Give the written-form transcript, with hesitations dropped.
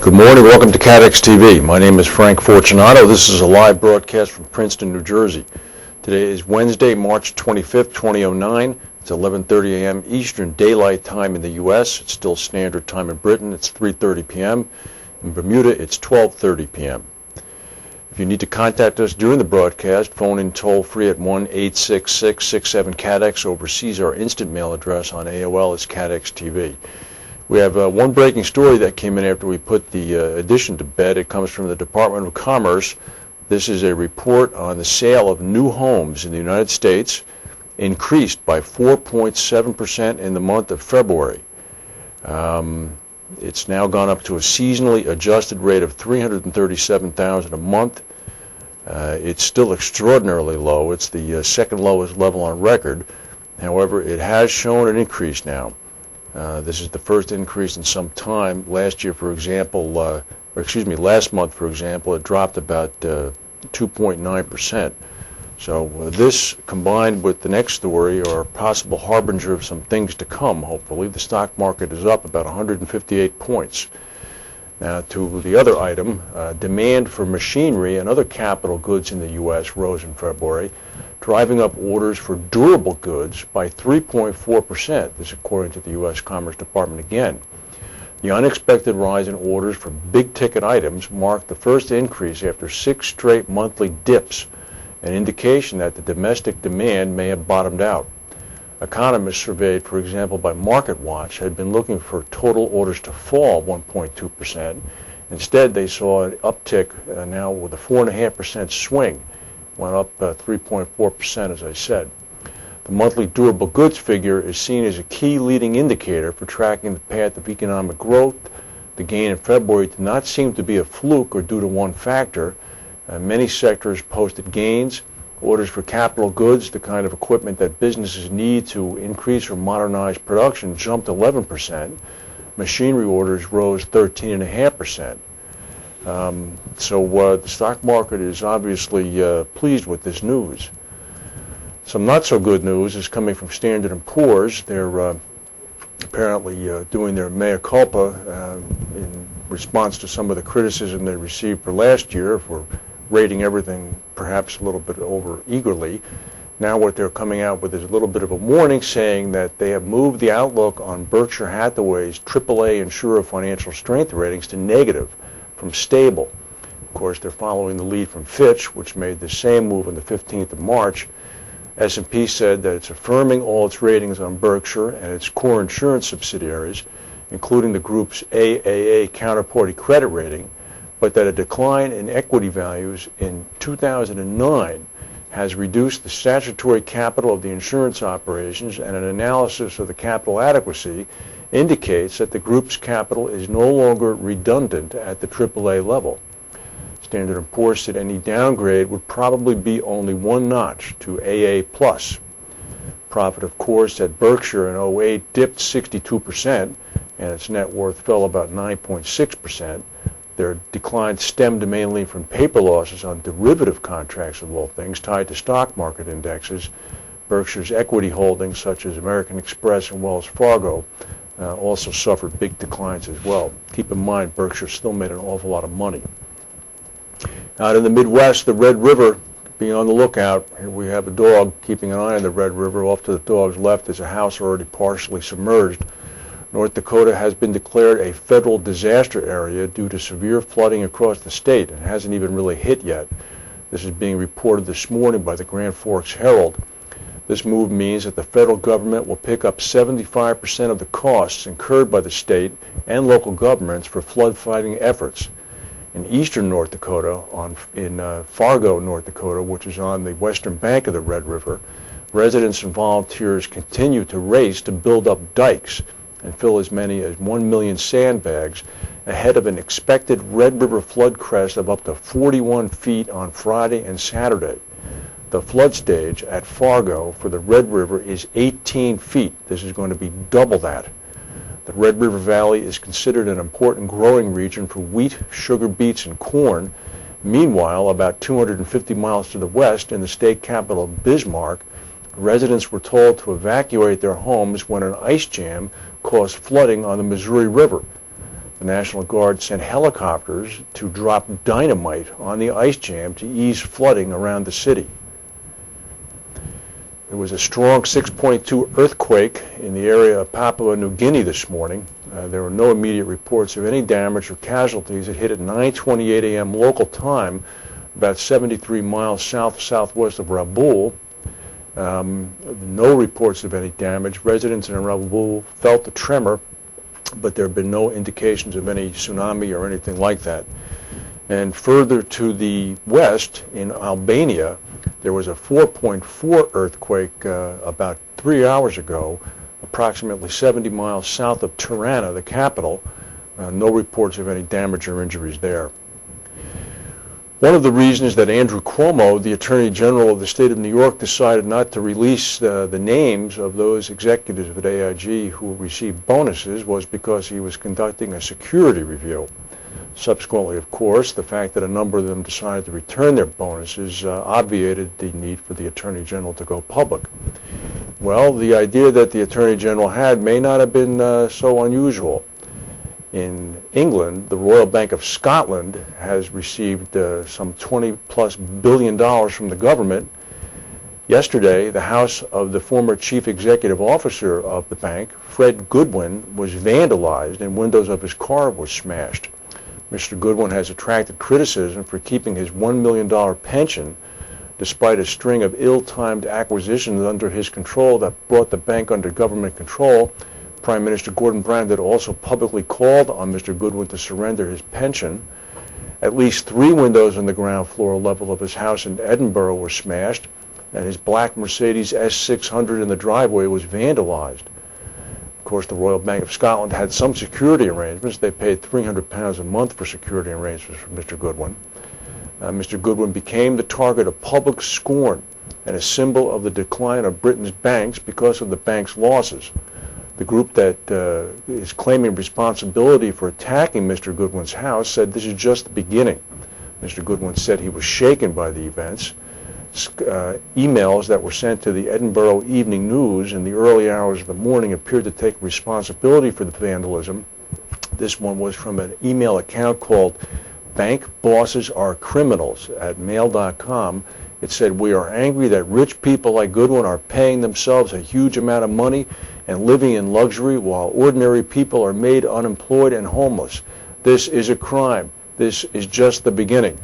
Good morning. Welcome to CATEX-TV. My name is Frank Fortunato. This is a live broadcast from Princeton, New Jersey. Today is Wednesday, March 25th, 2009. It's 11:30 a.m. Eastern Daylight Time in the U.S. It's still Standard Time in Britain. It's 3:30 p.m. In Bermuda, it's 12:30 p.m. If you need to contact us during the broadcast, phone in toll-free at 1-866-67-CATEX. Overseas, our instant mail address on AOL is CATEX-TV. We have one breaking story that came in after we put the edition to bed. It comes from the Department of Commerce. This is a report on the sale of new homes in the United States, increased by 4.7% in the month of February. It's now gone up to a seasonally adjusted rate of 337,000 a month. It's still extraordinarily low. It's the second lowest level on record. However, it has shown an increase now. This is the first increase in some time. Last month, for example, it dropped about 2.9%. So this, combined with the next story, are a possible harbinger of some things to come, hopefully. The stock market is up about 158 points. Now, to the other item, demand for machinery and other capital goods in the U.S. rose in February, driving up orders for durable goods by 3.4%. This according to the U.S. Commerce Department again. The unexpected rise in orders for big-ticket items marked the first increase after 6 straight monthly dips, an indication that the domestic demand may have bottomed out. Economists surveyed, for example, by MarketWatch, had been looking for total orders to fall 1.2%. Instead, they saw an uptick now with a 4.5% swing. Went up 3.4%, as I said. The monthly durable goods figure is seen as a key leading indicator for tracking the path of economic growth. The gain in February did not seem to be a fluke or due to one factor. Many sectors posted gains. Orders for capital goods, the kind of equipment that businesses need to increase or modernize production, jumped 11%. Machinery orders rose 13.5%. So the stock market is obviously pleased with this news. Some not so good news is coming from Standard & Poor's. They're apparently doing their mea culpa in response to some of the criticism they received for last year for rating everything perhaps a little bit over eagerly. Now what they're coming out with is a little bit of a warning, saying that they have moved the outlook on Berkshire Hathaway's AAA insurer financial strength ratings to negative from stable. Of course, they're following the lead from Fitch, which made the same move on the 15th of March. S&P said that it's affirming all its ratings on Berkshire and its core insurance subsidiaries, including the group's AAA counterparty credit rating, but that a decline in equity values in 2009 has reduced the statutory capital of the insurance operations, and an analysis of the capital adequacy indicates that the group's capital is no longer redundant at the AAA level. Standard & Poor's said any downgrade would probably be only one notch to AA+. Profit, of course, at Berkshire in 2008 dipped 62%, and its net worth fell about 9.6%. Their decline stemmed mainly from paper losses on derivative contracts, of all things, tied to stock market indexes. Berkshire's equity holdings, such as American Express and Wells Fargo, also suffered big declines as well. Keep in mind, Berkshire still made an awful lot of money. Out in the Midwest, the Red River, be on the lookout. Here we have a dog keeping an eye on the Red River. Off to the dog's left is a house already partially submerged. North Dakota has been declared a federal disaster area due to severe flooding across the state. It hasn't even really hit yet. This is being reported this morning by the Grand Forks Herald. This move means that the federal government will pick up 75% of the costs incurred by the state and local governments for flood fighting efforts. In eastern North Dakota, in Fargo, North Dakota, which is on the western bank of the Red River, residents and volunteers continue to race to build up dikes and fill as many as 1 million sandbags ahead of an expected Red River flood crest of up to 41 feet on Friday and Saturday. The flood stage at Fargo for the Red River is 18 feet. This is going to be double that. The Red River Valley is considered an important growing region for wheat, sugar beets, and corn. Meanwhile, about 250 miles to the west, in the state capital Bismarck, residents were told to evacuate their homes when an ice jam caused flooding on the Missouri River. The the National Guard sent helicopters to drop dynamite on the ice jam to ease flooding around the city. There was a strong 6.2 earthquake in the area of Papua New Guinea this morning. There were no immediate reports of any damage or casualties. It hit at 9:28 a.m. local time, about 73 miles southwest of Rabaul. No reports of any damage. Residents in Rabaul felt the tremor, but there have been no indications of any tsunami or anything like that. And further to the west, in Albania, there was a 4.4 earthquake about 3 hours ago, approximately 70 miles south of Tirana, the capital. No reports of any damage or injuries there. One of the reasons that Andrew Cuomo, the Attorney General of the state of New York, decided not to release the names of those executives at AIG who received bonuses was because he was conducting a security review. Subsequently, of course, the fact that a number of them decided to return their bonuses obviated the need for the Attorney General to go public. Well, the idea that the Attorney General had may not have been so unusual. In England, the Royal Bank of Scotland has received some $20+ billion from the government. Yesterday, the house of the former chief executive officer of the bank, Fred Goodwin, was vandalized and windows of his car were smashed. Mr. Goodwin has attracted criticism for keeping his $1 million pension despite a string of ill-timed acquisitions under his control that brought the bank under government control. Prime Minister Gordon Brown had also publicly called on Mr. Goodwin to surrender his pension. At least 3 windows on the ground floor level of his house in Edinburgh were smashed, and his black Mercedes S600 in the driveway was vandalized. Of course, the Royal Bank of Scotland had some security arrangements. They paid £300 a month for security arrangements for Mr. Goodwin. Mr. Goodwin became the target of public scorn and a symbol of the decline of Britain's banks because of the bank's losses. The group that is claiming responsibility for attacking Mr. Goodwin's house said this is just the beginning. Mr. Goodwin said he was shaken by the events. Emails that were sent to the Edinburgh Evening News in the early hours of the morning appeared to take responsibility for the vandalism. This one was from an email account called Bank Bosses Are Criminals at mail.com. It said, "We are angry that rich people like Goodwin are paying themselves a huge amount of money and living in luxury while ordinary people are made unemployed and homeless. This is a crime. This is just the beginning."